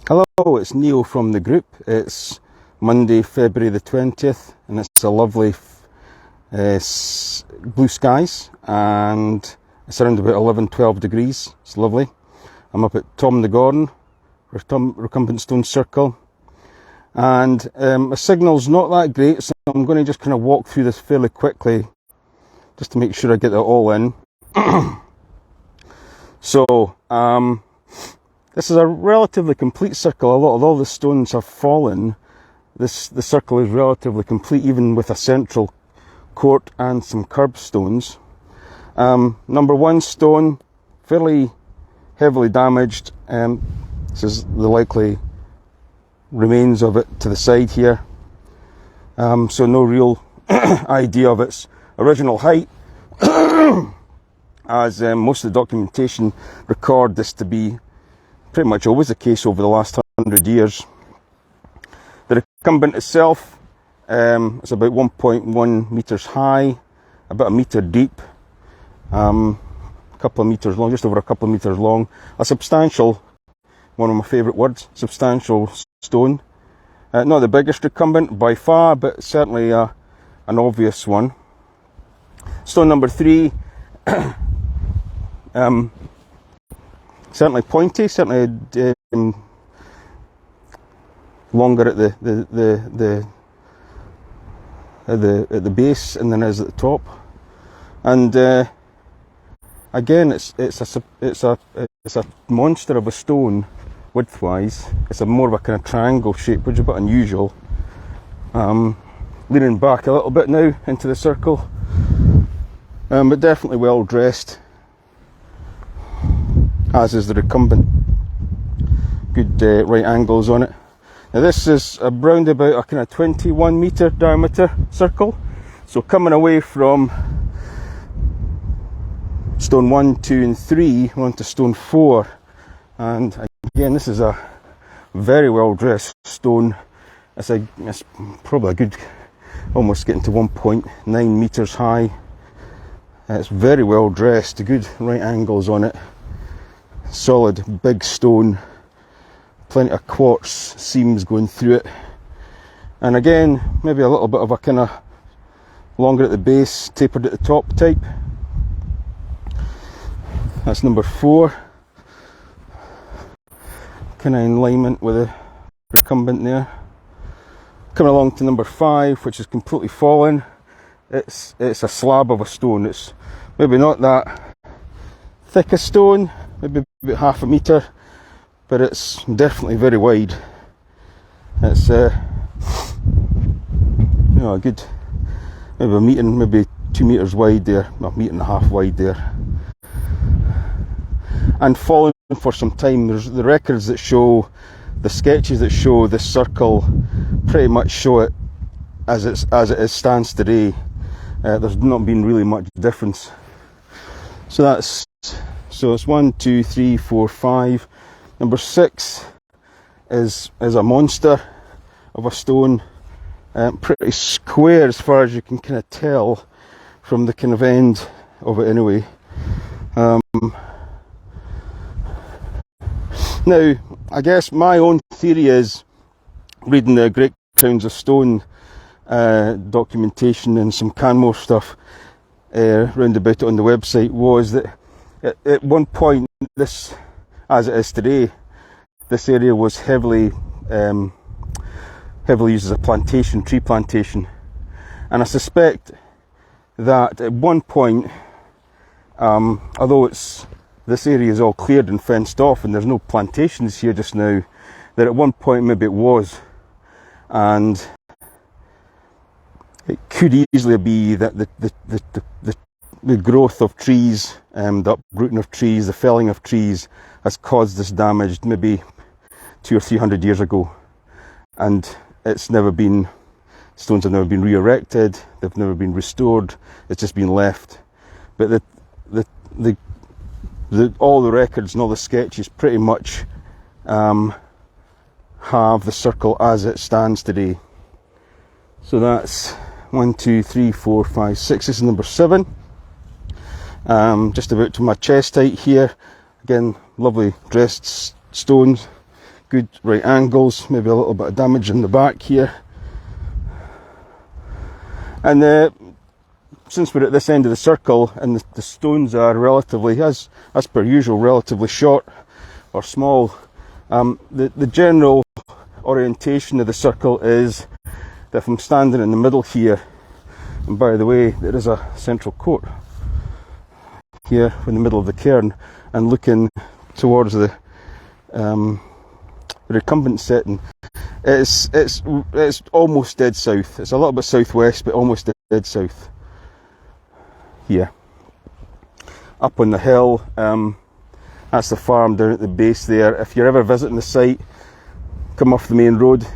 Hello, it's Neil from the group. It's Monday, February the 20th, and it's a lovely blue skies, and it's around about 11-12 degrees. It's lovely. I'm up at Tomnagorn Recumbent Stone Circle, and my signal's not that great, so I'm going to just kind of walk through this fairly quickly just to make sure I get it all in. So, this is a relatively complete circle. Although the stones have fallen, the circle is relatively complete, even with a central court and some curb stones. Number one stone, fairly heavily damaged. This is the likely remains of it to the side here. So no real idea of its original height, as most of the documentation record this to be pretty much always the case over the last 100 years. The recumbent itself is about 1.1 metres high, about a metre deep, a couple of metres long, just over a couple of metres long. A substantial, one of my favourite words, substantial stone. Not the biggest recumbent by far, but certainly an obvious one. Stone number 3, certainly pointy, certainly longer at the base than it is at the top, and again, it's a monster of a stone widthwise. It's more of a kind of triangle shape, which is a bit unusual. Leaning back a little bit now into the circle, but definitely well dressed, as is the recumbent. Good right angles on it. Now this is around about a kind of 21 metre diameter circle. So coming away from stone 1, 2 and 3, we're on to stone 4. And again, this is a very well dressed stone. It's probably a good, almost getting to 1.9 metres high. It's very well dressed, good right angles on it. Solid, big stone, plenty of quartz seams going through it, and again, maybe a little bit of a kind of longer at the base, tapered at the top type. That's number 4, kind of in alignment with the recumbent there. Coming along to number 5, which is completely fallen. It's a slab of a stone. It's maybe not that thick a stone, maybe about half a metre, but it's definitely very wide. It's a good, maybe a metre, maybe 2 metres wide there, a metre and a half wide there, and fallen for some time. There's the records that show, the sketches that show this circle pretty much show it as it stands today. There's not been really much difference. So it's 1, 2, 3, 4, 5. Number 6 is a monster of a stone, pretty square as far as you can kind of tell from the kind of end of it anyway. Now, I guess my own theory is, reading the Great Crowns of Stone documentation and some Canmore stuff round about it on the website, was that at one point, this, as it is today, this area was heavily used as a plantation, tree plantation, and I suspect that at one point, although this area is all cleared and fenced off and there's no plantations here just now, that at one point maybe it was, and it could easily be that the growth of trees, the uprooting of trees, the felling of trees has caused this damage maybe 200 or 300 years ago, and stones have never been re-erected, they've never been restored, it's just been left. But all the records and all the sketches pretty much have the circle as it stands today. So that's 1, 2, 3, 4, 5, 6. This is number 7. Just about to my chest height here. Again, lovely dressed stones, good right angles, maybe a little bit of damage in the back here. And since we're at this end of the circle and the stones are relatively, as per usual, relatively short or small, the general orientation of the circle is that if I'm standing in the middle here, and by the way, there is a central court here in the middle of the cairn, and looking towards the recumbent setting, it's almost dead south. It's a little bit southwest, but almost dead south here. Up on the hill, that's the farm down at the base there. If you're ever visiting the site, come off the main road,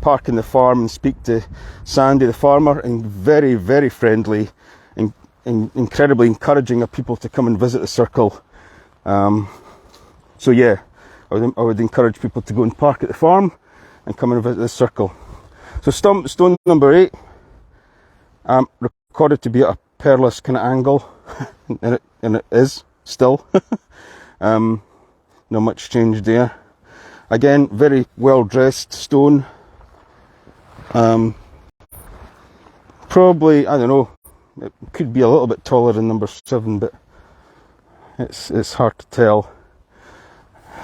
park in the farm and speak to Sandy the farmer, and very, very friendly and incredibly encouraging of people to come and visit the circle. So yeah, I would encourage people to go and park at the farm and come and visit the circle. So stone number 8, recorded to be at a perilous kind of angle, and it is still. Not much change there. Again, very well dressed stone. Probably, I don't know, it could be a little bit taller than number 7, but it's hard to tell.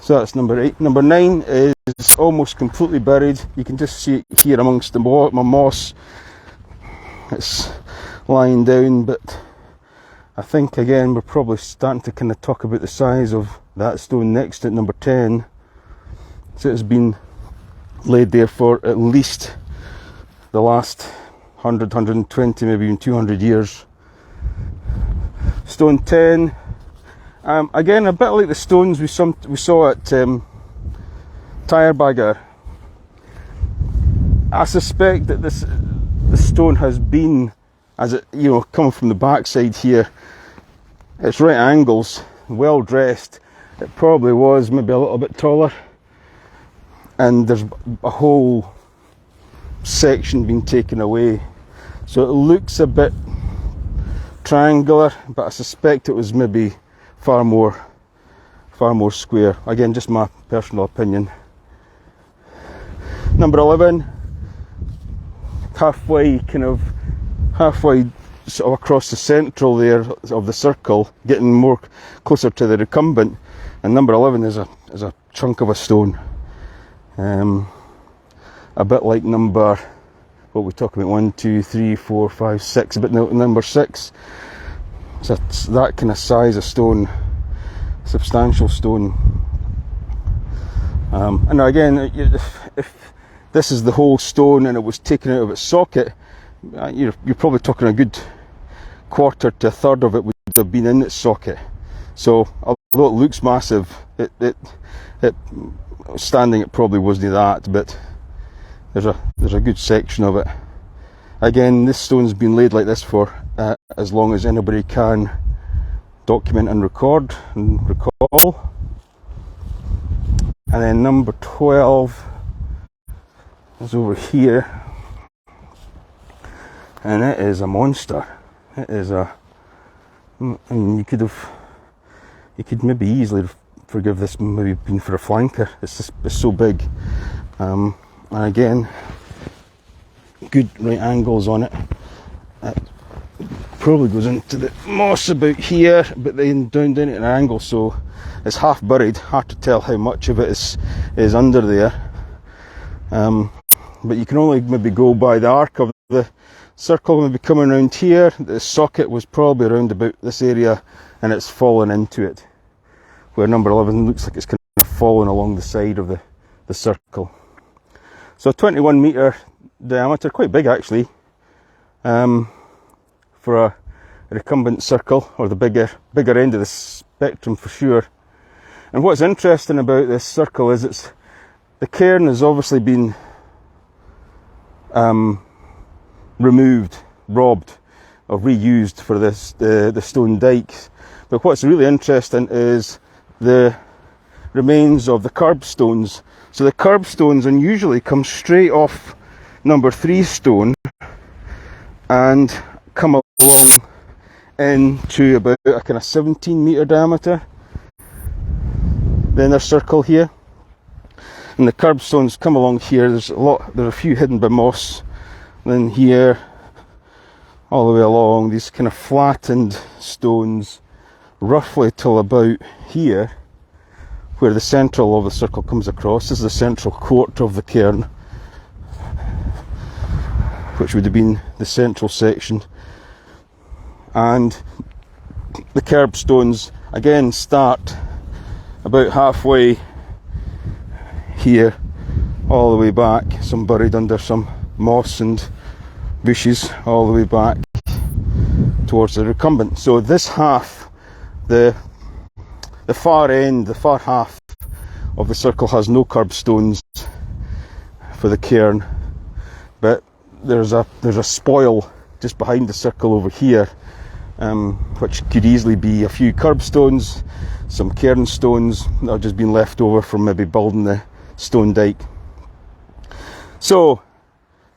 So that's number 8. Number 9 is almost completely buried. You can just see it here amongst the moss. It's lying down, but I think again we're probably starting to kind of talk about the size of that stone next to it, number 10. So it's been laid there for at least the last 100, 120, maybe even 200 years. Stone 10, again a bit like the stones we saw at Tyrebagger. I suspect that the stone has been, as it, you know, coming from the backside here, it's right angles, well dressed. It probably was maybe a little bit taller, and there's a whole section being taken away, so it looks a bit triangular, but I suspect it was maybe far more square. Again, just my personal opinion. Number 11, halfway sort of across the central there of the circle, getting more closer to the recumbent, and number 11 is a chunk of a stone. A bit like number, what we talk about, 1, 2, 3, 4, 5, 6, but number 6. So it's that kind of size of stone, substantial stone. And again, if this is the whole stone and it was taken out of its socket, you're probably talking a good quarter to a third of it would have been in its socket. So although it looks massive, it standing it probably wasn't that, but there's a good section of it. Again, this stone's been laid like this for as long as anybody can document and record and recall. And then number 12 is over here, and it is a monster. It is I mean, you could maybe easily forgive this maybe being for a flanker. It's so big. And again, good right angles on it. It probably goes into the moss about here, but then down at an angle, so it's half buried. Hard to tell how much of it is under there. But you can only maybe go by the arc of the circle, maybe coming around here. The socket was probably around about this area, and it's fallen into it, where number 11 looks like it's kind of fallen along the side of the circle. So 21 metre diameter, quite big actually, for a recumbent circle, or the bigger end of the spectrum for sure. And what's interesting about this circle is the cairn has obviously been removed, robbed, or reused for the stone dikes. But what's really interesting is the remains of the curbstones. So the curbstones unusually come straight off number 3 stone and come along into about a kind of 17 metre diameter, the inner circle here. And the curbstones come along here. There's a few hidden by moss. Then here, all the way along, these kind of flattened stones, roughly till about here, where the central of the circle comes across. This is the central court of the cairn, which would have been the central section. And the curbstones again start about halfway here, all the way back, some buried under some moss and bushes, all the way back towards the recumbent. So this half, the far end, the far half of the circle has no curbstones for the cairn, but there's a spoil just behind the circle over here, which could easily be a few curbstones, some cairn stones that have just been left over from maybe building the stone dike. So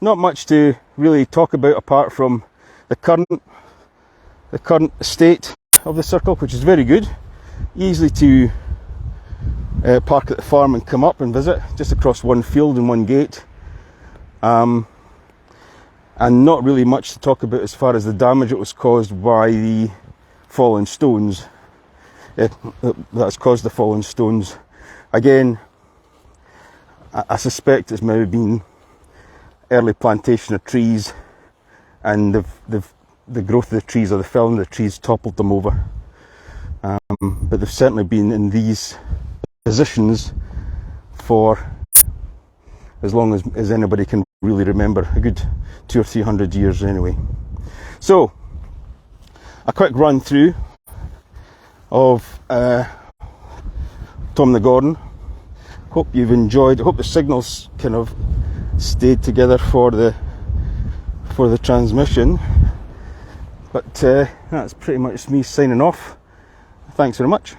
not much to really talk about apart from the current state of the circle, which is very good. Easily to park at the farm and come up and visit, just across one field and one gate. And not really much to talk about as far as the damage that was caused by the fallen stones. That's caused the fallen stones. Again, I suspect it's maybe been early plantation of trees, and the growth of the trees or the felling of the trees toppled them over. But they've certainly been in these positions for as long as anybody can really remember, a good 200 or 300 years anyway. So, a quick run through of Tomnagorn. Hope you've enjoyed. I hope the signals kind of stayed together for the transmission. But that's pretty much me signing off. Thanks very much.